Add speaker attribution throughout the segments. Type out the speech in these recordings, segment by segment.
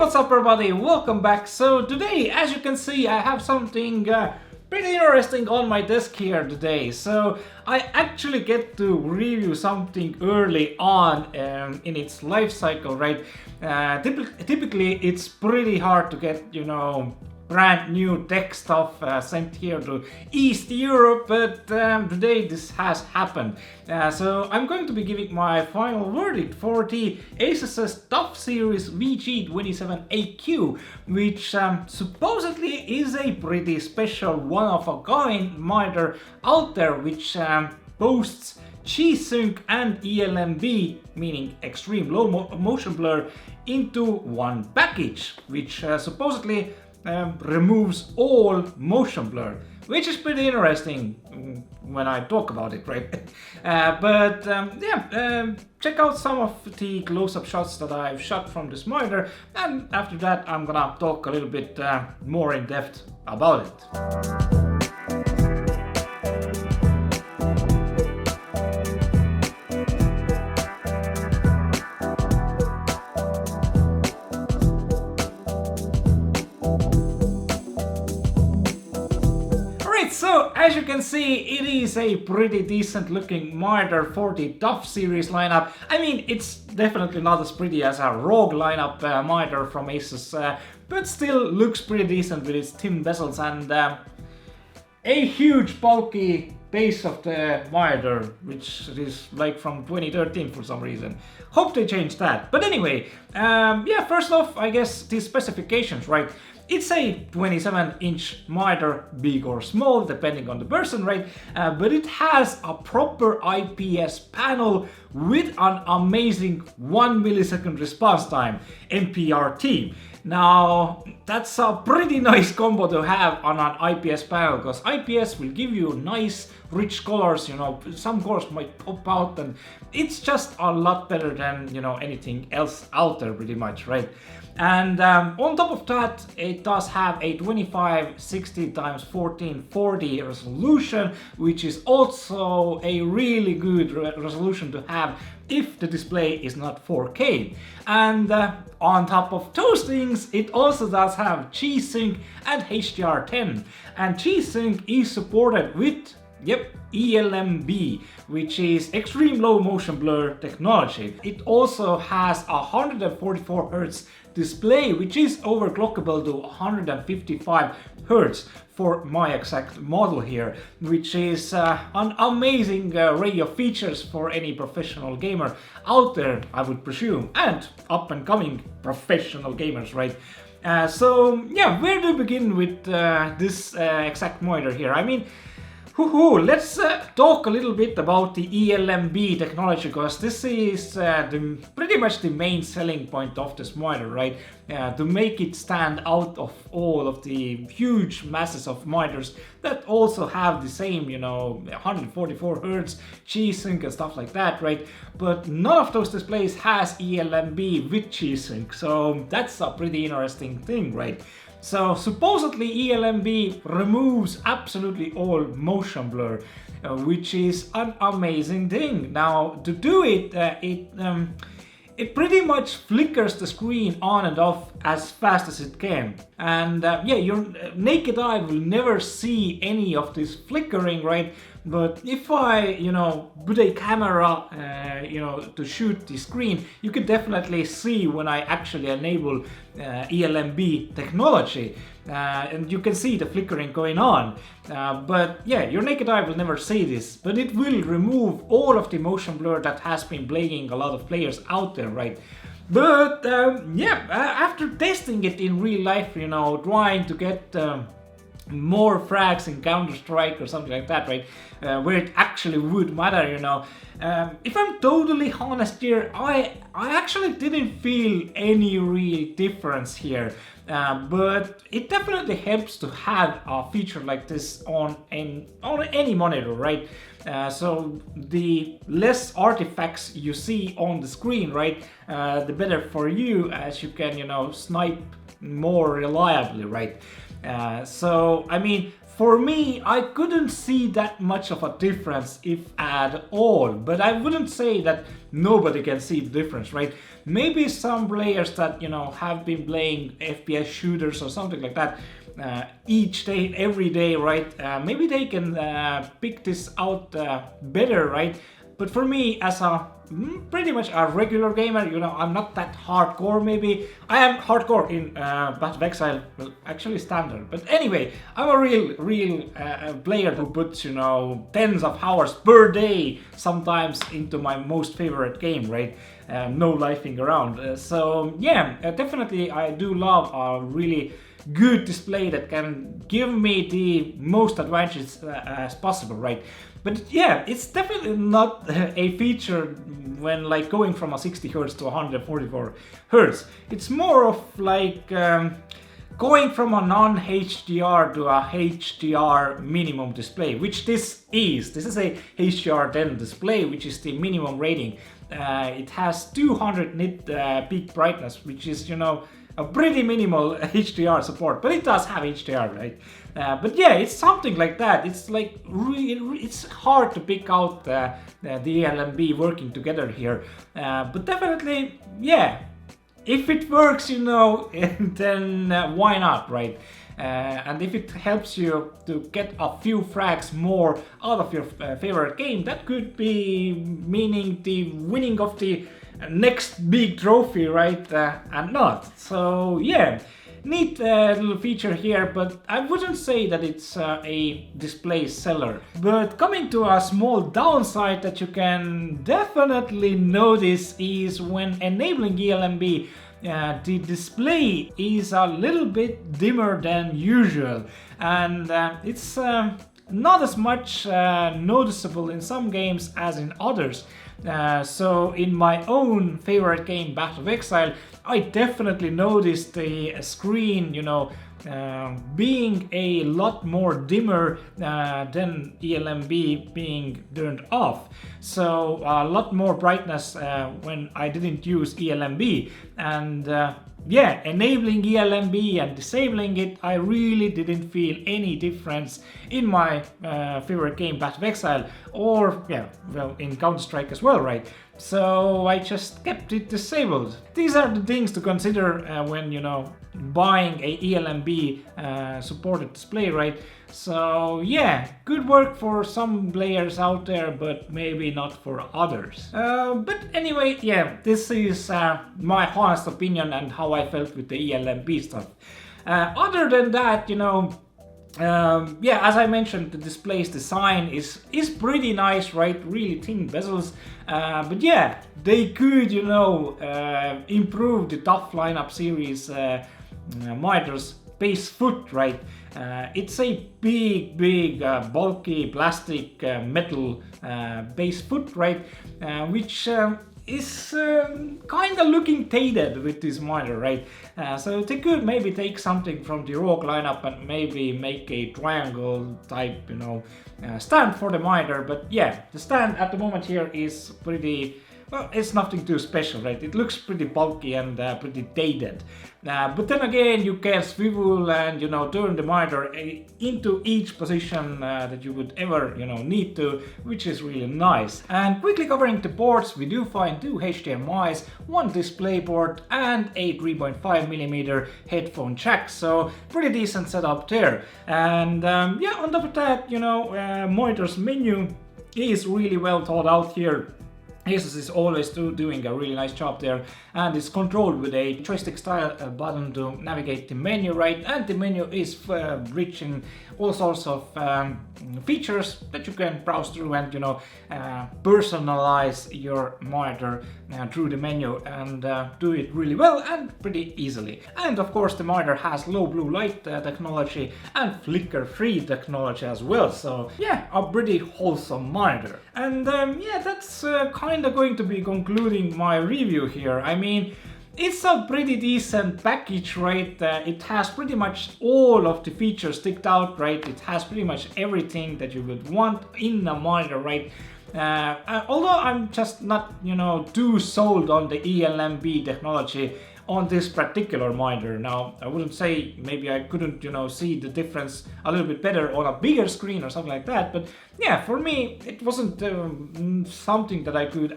Speaker 1: what's up everybody, welcome back. So today, as you can see, I have something pretty interesting on my desk here today. So I actually get to review something early on in its life cycle, right? Typically it's pretty hard to get, brand new tech stuff sent here to East Europe, but today this has happened. So I'm going to be giving my final verdict for the ASUS TUF Series VG27AQ, which supposedly is a pretty special one-of-a-kind monitor out there, which boasts GSYNC and ELMB, meaning extreme low motion blur, into one package, which supposedly removes all motion blur, which is pretty interesting when I talk about it, right? Check out some of the close-up shots that I've shot from this monitor, and after that I'm gonna talk a little bit more in depth about it. So, as you can see, it is a pretty decent looking monitor for the TUF series lineup. I mean, it's definitely not as pretty as a ROG lineup monitor from ASUS, but still looks pretty decent with its thin bezels and a huge bulky base of the monitor, which is like from 2013 for some reason. Hope they changed that. But anyway, first off, I guess the specifications, right? It's a 27-inch monitor, big or small, depending on the person, right? But it has a proper IPS panel with an amazing 1 millisecond response time, MPRT. Now, that's a pretty nice combo to have on an IPS panel, because IPS will give you nice, rich colors, some colors might pop out, and it's just a lot better than, anything else out there pretty much, right? And on top of that, it does have a 2560x1440 resolution, which is also a really good resolution to have if the display is not 4K. And on top of those things, it also does have GSYNC and HDR10. And GSYNC is supported with ELMB, which is extreme low motion blur technology. It also has a 144Hz display, which is overclockable to 155Hz for my exact model here, which is an amazing array of features for any professional gamer out there, I would presume, and up and coming professional gamers, right? Where do we begin with this exact monitor here? I mean, let's talk a little bit about the ELMB technology, because this is pretty much the main selling point of this monitor, right? To make it stand out of all of the huge masses of monitors that also have the same, 144Hz, GSYNC and stuff like that, right? But none of those displays has ELMB with GSYNC, so that's a pretty interesting thing, right? So supposedly ELMB removes absolutely all motion blur, which is an amazing thing. Now, to do it, it pretty much flickers the screen on and off as fast as it can. And your naked eye will never see any of this flickering, right? But if I, put a camera, to shoot the screen, you could definitely see when I actually enable ELMB technology. And you can see the flickering going on. But your naked eye will never see this, but it will remove all of the motion blur that has been plaguing a lot of players out there, right? But after testing it in real life, trying to get more frags in Counter-Strike or something like that, right? Where it actually would matter, if I'm totally honest here, I actually didn't feel any real difference here. But it definitely helps to have a feature like this on any monitor, right? So the less artifacts you see on the screen, right, the better for you, as you can, snipe more reliably, right? So, I mean, for me, I couldn't see that much of a difference, if at all. But I wouldn't say that nobody can see the difference, right? Maybe some players that, you know, have been playing FPS shooters or something like that each day, every day, right? Maybe they can pick this out better, right? But for me, as a pretty much a regular gamer, you know, I'm not that hardcore. Maybe I am hardcore in Path of Exile, well, actually standard. But anyway, I'm a real player who puts, you know, tens of hours per day sometimes into my most favorite game, right? No lifing around. So yeah, definitely I do love a really good display that can give me the most advantages as possible, right? But yeah, it's definitely not a feature when like going from a 60 Hz to 144 Hz. It's more of like going from a non-HDR to a HDR minimum display, which this is. This is a HDR10 display, which is the minimum rating. It has 200 nit peak brightness, which is, you know, a pretty minimal HDR support, but it does have HDR, right? But yeah, it's something like that. It's like it's hard to pick out the ELMB working together here, but definitely, yeah, if it works, you know, then why not, right? And if it helps you to get a few frags more out of your favorite game, that could be meaning the winning of the next big trophy, right? And not. So yeah, neat little feature here, but I wouldn't say that it's a display seller. But coming to a small downside that you can definitely notice is when enabling ELMB, the display is a little bit dimmer than usual, and it's not as much noticeable in some games as in others. So in my own favorite game, Path of Exile, I definitely noticed the screen, you know, being a lot more dimmer than ELMB being turned off. So a lot more brightness when I didn't use ELMB, and yeah, enabling ELMB and disabling it, I really didn't feel any difference in my favorite game, Path of Exile, or yeah, well, in Counter-Strike as well, right? So I just kept it disabled. These are the things to consider when, you know, buying a ELMB supported display, right? So yeah, good work for some players out there, but maybe not for others. But anyway, yeah, this is my honest opinion and how I felt with the ELMB stuff. Other than that, you know, yeah, as I mentioned, the display's design is pretty nice, right? Really thin bezels, but yeah, they could, you know, improve the TUF lineup series monitor's base foot, right? It's a big bulky plastic metal base foot, right? Which is kind of looking dated with this monitor, right? So they could maybe take something from the ROG lineup and maybe make a triangle type, you know, stand for the monitor. But yeah, the stand at the moment here is pretty, well, it's nothing too special, right? It looks pretty bulky and pretty dated. But then again, you can swivel and, you know, turn the monitor into each position that you would ever, you know, need to, which is really nice. And quickly covering the ports, we do find two HDMIs, one DisplayPort, and a 3.5mm headphone jack. So pretty decent setup there. And yeah, on top of that, you know, monitor's menu is really well thought out here. ASUS is always doing a really nice job there, and it's controlled with a joystick style button to navigate the menu, right? And the menu is rich in all sorts of features that you can browse through and, you know, personalize your monitor through the menu, and do it really well and pretty easily. And of course, the monitor has low blue light technology and flicker-free technology as well. So yeah, a pretty wholesome monitor. And yeah, that's kind of going to be concluding my review here. I mean, it's a pretty decent package, right? It has pretty much all of the features ticked out, right? It has pretty much everything that you would want in a monitor, right? Although I'm just not, you know, too sold on the ELMB technology on this particular monitor. Now, I wouldn't say maybe I couldn't, see the difference a little bit better on a bigger screen or something like that, but yeah, for me, it wasn't something that I could,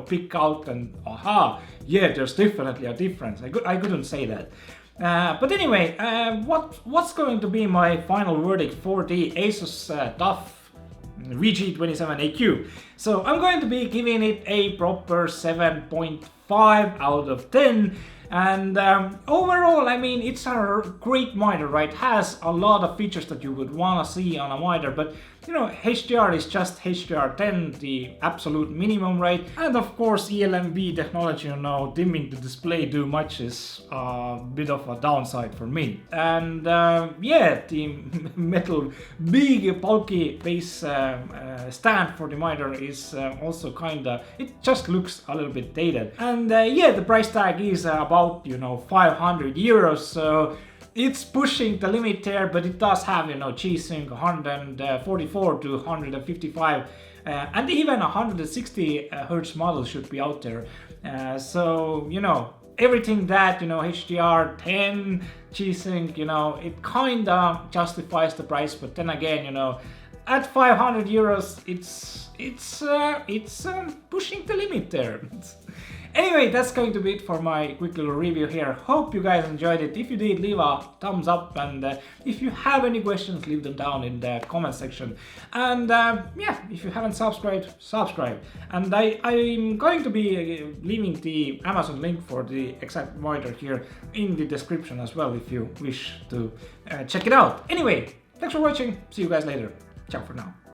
Speaker 1: pick out and, aha, yeah, there's definitely a difference. I couldn't say that. But anyway, what's going to be my final verdict for the ASUS TUF VG27AQ? So I'm going to be giving it a proper 7.5 out of 10. And overall, I mean, it's a great monitor, right? Has a lot of features that you would want to see on a monitor, but HDR is just HDR10, the absolute minimum, right? And of course, ELMB technology, dimming the display too much is a bit of a downside for me. And yeah, the metal big bulky base stand for the monitor is also kinda, it just looks a little bit dated. And yeah, the price tag is about 500 euros, so it's pushing the limit there, but it does have GSYNC 144 to 155 and even 160 Hz model should be out there. So everything that HDR 10 GSYNC, it kinda justifies the price, but then again, at 500 euros, it's pushing the limit there. Anyway, that's going to be it for my quick little review here. Hope you guys enjoyed it. If you did, leave a thumbs up, and if you have any questions, leave them down in the comment section. And yeah, if you haven't subscribed, subscribe. And I'm going to be leaving the Amazon link for the exact monitor here in the description as well, if you wish to check it out. Anyway, thanks for watching. See you guys later. Ciao for now.